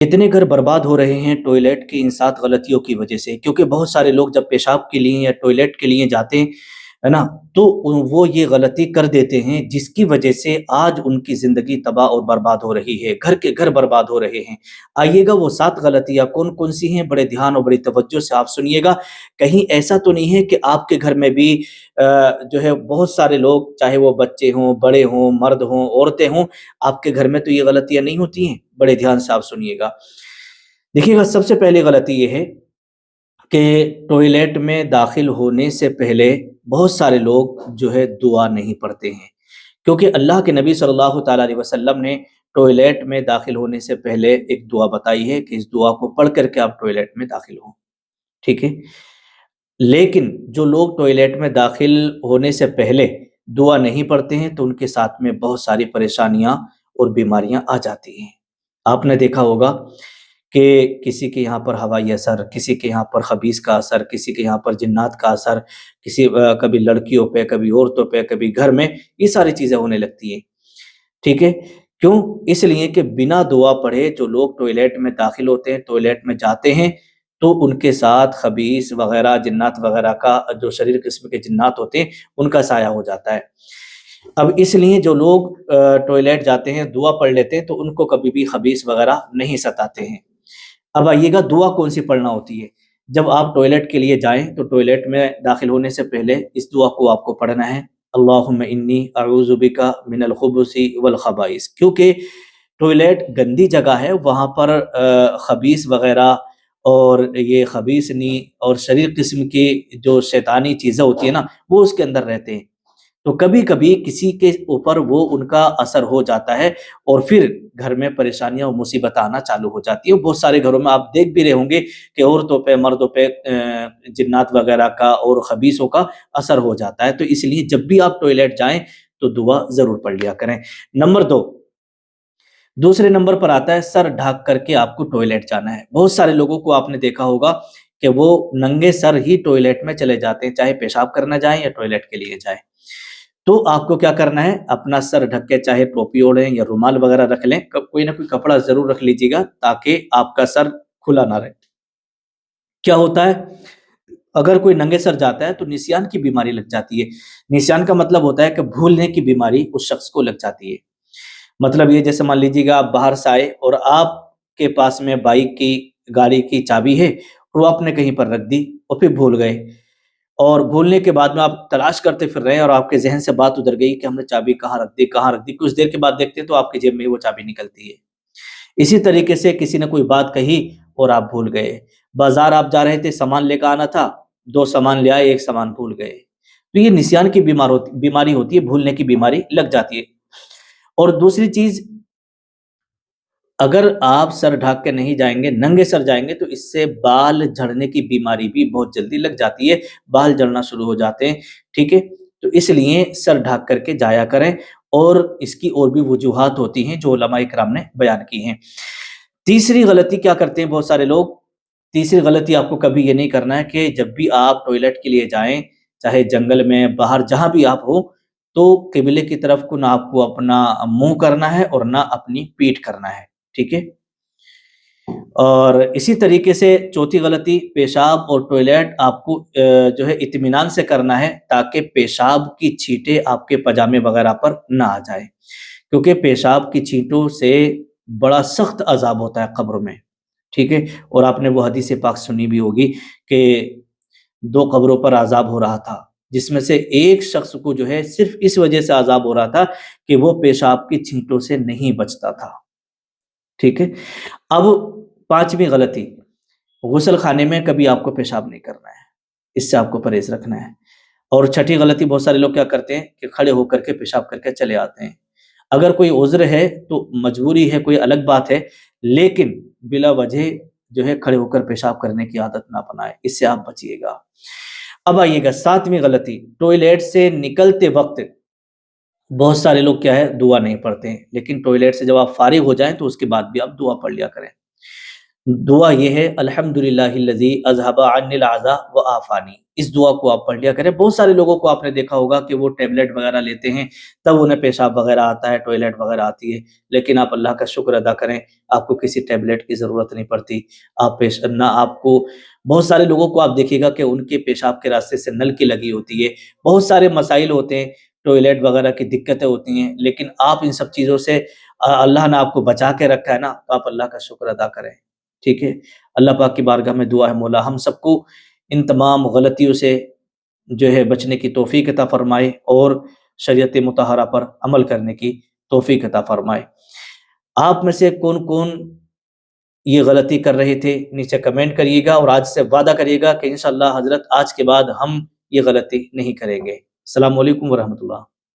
اتنے گھر برباد ہو رہے ہیں ٹوائلٹ کی ان 7 غلطیوں کی وجہ سے، کیونکہ بہت سارے لوگ جب پیشاب کے لیے یا ٹوائلٹ کے لیے جاتے ہیں، ہے نا؟ تو وہ یہ غلطی کر دیتے ہیں جس کی وجہ سے آج ان کی زندگی تباہ اور برباد ہو رہی ہے، گھر کے گھر برباد ہو رہے ہیں۔ آئیے گا وہ 7 غلطیاں کون کون سی ہیں، بڑے دھیان اور بڑی توجہ سے آپ سنیے گا۔ کہیں ایسا تو نہیں ہے کہ آپ کے گھر میں بھی جو ہے بہت سارے لوگ، چاہے وہ بچے ہوں، بڑے ہوں، مرد ہوں، عورتیں ہوں، آپ کے گھر میں تو یہ غلطیاں نہیں ہوتی ہیں؟ بڑے دھیان سے آپ سنیے گا۔ دیکھیے گا، سب سے پہلی غلطی یہ ہے کہ ٹوائلٹ میں داخل ہونے سے پہلے بہت سارے لوگ جو ہے دعا نہیں پڑھتے ہیں، کیونکہ اللہ کے نبی صلی اللہ تعالیٰ علیہ وسلم نے ٹوائلٹ میں داخل ہونے سے پہلے ایک دعا بتائی ہے کہ اس دعا کو پڑھ کر کے آپ ٹوائلٹ میں داخل ہوں، ٹھیک ہے؟ لیکن جو لوگ ٹوائلٹ میں داخل ہونے سے پہلے دعا نہیں پڑھتے ہیں تو ان کے ساتھ میں بہت ساری پریشانیاں اور بیماریاں آ جاتی ہیں۔ آپ نے دیکھا ہوگا کہ کسی کے یہاں پر ہوائی اثر، کسی کے یہاں پر خبیث کا اثر، کسی کے یہاں پر جنات کا اثر، کبھی لڑکیوں پہ، کبھی عورتوں پہ، کبھی گھر میں، یہ ساری چیزیں ہونے لگتی ہیں، ٹھیک ہے؟ کیوں؟ اس لیے کہ بنا دعا پڑھے جو لوگ ٹوائلٹ میں داخل ہوتے ہیں، ٹوائلٹ میں جاتے ہیں، تو ان کے ساتھ خبیث وغیرہ، جنات وغیرہ کا، جو شریر قسم کے جنات ہوتے ہیں، ان کا سایہ ہو جاتا ہے۔ اب اس لیے جو لوگ ٹوائلٹ جاتے ہیں، دعا پڑھ لیتے ہیں، تو ان کو کبھی بھی خبیث وغیرہ نہیں ستاتے ہیں۔ اب آئیے گا، دعا کون سی پڑھنا ہوتی ہے؟ جب آپ ٹوائلٹ کے لیے جائیں تو ٹوائلٹ میں داخل ہونے سے پہلے اس دعا کو آپ کو پڑھنا ہے: اللہم انی اعوذ بک من الخبث والخبائث۔ کیونکہ ٹوائلٹ گندی جگہ ہے، وہاں پر خبیث وغیرہ اور یہ خبیثنی اور شریر قسم کی جو شیطانی چیزیں ہوتی ہیں نا، وہ اس کے اندر رہتے ہیں، تو کبھی کبھی کسی کے اوپر وہ ان کا اثر ہو جاتا ہے، اور پھر گھر میں پریشانیاں اور مصیبت آنا چالو ہو جاتی ہیں۔ بہت سارے گھروں میں آپ دیکھ بھی رہے ہوں گے کہ عورتوں پہ، مردوں پہ جنات وغیرہ کا اور خبیثوں کا اثر ہو جاتا ہے۔ تو اس لیے جب بھی آپ ٹوائلٹ جائیں تو دعا ضرور پڑھ لیا کریں۔ نمبر 2، دوسرے نمبر پر آتا ہے سر ڈھک کر کے آپ کو ٹوائلٹ جانا ہے۔ بہت سارے لوگوں کو آپ نے دیکھا ہوگا کہ وہ ننگے سر ہی ٹوائلٹ میں چلے جاتے ہیں، چاہے پیشاب کرنا جائیں یا ٹوائلٹ کے لیے جائیں۔ تو آپ کو کیا کرنا ہے؟ اپنا سر ڈھک کے، چاہے ٹوپی اوڑھیں یا رومال وغیرہ رکھ لیں، کوئی نہ کوئی کپڑا ضرور رکھ لیجیے گا تاکہ آپ کا سر کھلا نہ رہے۔ کیا ہوتا ہے، اگر کوئی ننگے سر جاتا ہے تو نسیان کی بیماری لگ جاتی ہے۔ نسیان کا مطلب ہوتا ہے کہ بھولنے کی بیماری اس شخص کو لگ جاتی ہے۔ مطلب یہ، جیسے مان لیجیے گا آپ باہر سے آئے اور آپ کے پاس میں بائک کی، گاڑی کی چابی ہے، اور وہ آپ نے کہیں پر رکھ دی اور پھر بھول گئے، اور بھولنے کے بعد میں آپ تلاش کرتے پھر رہے ہیں، اور آپ کے ذہن سے بات ادھر گئی کہ ہم نے چابی کہاں رکھ دی، کہاں رکھ دی۔ کچھ دیر کے بعد دیکھتے ہیں تو آپ کی جیب میں وہ چابی نکلتی ہے۔ اسی طریقے سے کسی نے کوئی بات کہی اور آپ بھول گئے، بازار آپ جا رہے تھے، سامان لے کے آنا تھا، 2 سامان لے آئے، 1 سامان بھول گئے، تو یہ نسیان کی بیماری ہوتی ہے، بھولنے کی بیماری لگ جاتی ہے۔ اور دوسری چیز، اگر آپ سر ڈھک کے نہیں جائیں گے، ننگے سر جائیں گے، تو اس سے بال جھڑنے کی بیماری بھی بہت جلدی لگ جاتی ہے، بال جھڑنا شروع ہو جاتے ہیں، ٹھیک ہے؟ تو اس لیے سر ڈھک کر کے جایا کریں، اور اس کی اور بھی وجوہات ہوتی ہیں جو علماء کرام نے بیان کی ہیں۔ تیسری غلطی کیا کرتے ہیں بہت سارے لوگ؟ تیسری غلطی آپ کو کبھی یہ نہیں کرنا ہے کہ جب بھی آپ ٹوائلٹ کے لیے جائیں، چاہے جنگل میں، باہر، جہاں بھی آپ ہو، تو قبلے کی طرف کو نہ آپ کو اپنا منہ کرنا ہے اور نہ اپنی پیٹھ کرنا ہے، ٹھیک ہے؟ اور اسی طریقے سے چوتھی غلطی، پیشاب اور ٹوائلٹ آپ کو جو ہے اطمینان سے کرنا ہے، تاکہ پیشاب کی چھینٹیں آپ کے پاجامے وغیرہ پر نہ آ جائے، کیونکہ پیشاب کی چھینٹوں سے بڑا سخت عذاب ہوتا ہے قبر میں، ٹھیک ہے؟ اور آپ نے وہ حدیث پاک سنی بھی ہوگی کہ 2 قبروں پر عذاب ہو رہا تھا، جس میں سے ایک شخص کو جو ہے صرف اس وجہ سے عذاب ہو رہا تھا کہ وہ پیشاب کی چھینٹوں سے نہیں بچتا تھا، ٹھیک ہے؟ اب 5ویں غلطی، غسل خانے میں کبھی آپ کو پیشاب نہیں کرنا ہے، اس سے آپ کو پرہیز رکھنا ہے۔ اور 6ٹھی غلطی، بہت سارے لوگ کیا کرتے ہیں کہ کھڑے ہو کر کے پیشاب کر کے چلے آتے ہیں۔ اگر کوئی عذر ہے تو مجبوری ہے، کوئی الگ بات ہے، لیکن بلا وجہ جو ہے کھڑے ہو کر پیشاب کرنے کی عادت نہ اپنائیں، اس سے آپ بچیے گا۔ اب آئیے گا 7ویں غلطی، ٹوائلٹ سے نکلتے وقت بہت سارے لوگ کیا ہے، دعا نہیں پڑھتے ہیں، لیکن ٹوائلٹ سے جب آپ فارغ ہو جائیں تو اس کے بعد بھی آپ دعا پڑھ لیا کریں۔ دعا یہ ہے الحمدللہ الذی اذھب عنی العزا وعافانی، اس دعا کو آپ پڑھ لیا کریں۔ بہت سارے لوگوں کو آپ نے دیکھا ہوگا کہ وہ ٹیبلٹ وغیرہ لیتے ہیں تب انہیں پیشاب وغیرہ آتا ہے، ٹوائلٹ وغیرہ آتی ہے، لیکن آپ اللہ کا شکر ادا کریں، آپ کو کسی ٹیبلٹ کی ضرورت نہیں پڑتی۔ نہ آپ کو، بہت سارے لوگوں کو آپ دیکھیے گا کہ ان کے پیشاب کے راستے سے نل کی لگی ہوتی ہے، بہت سارے مسائل ہوتے ہیں، ٹوائلٹ وغیرہ کی دقتیں ہوتی ہیں، لیکن آپ ان سب چیزوں سے اللہ نے آپ کو بچا کے رکھا ہے نا، تو آپ اللہ کا شکر ادا کریں۔ ٹھیک ہے، اللہ پاک کی بارگاہ میں دعا ہے مولا ہم سب کو ان تمام غلطیوں سے جو ہے بچنے کی توفیق عطا فرمائے، اور شریعت مطہرہ پر عمل کرنے کی توفیق عطا فرمائے۔ آپ میں سے کون کون یہ غلطی کر رہے تھے نیچے کمنٹ کریے گا، اور آج سے وعدہ کریے گا کہ انشاءاللہ حضرت آج کے بعد ہم یہ غلطی نہیں کریں گے۔ السلام علیکم ورحمۃ اللہ۔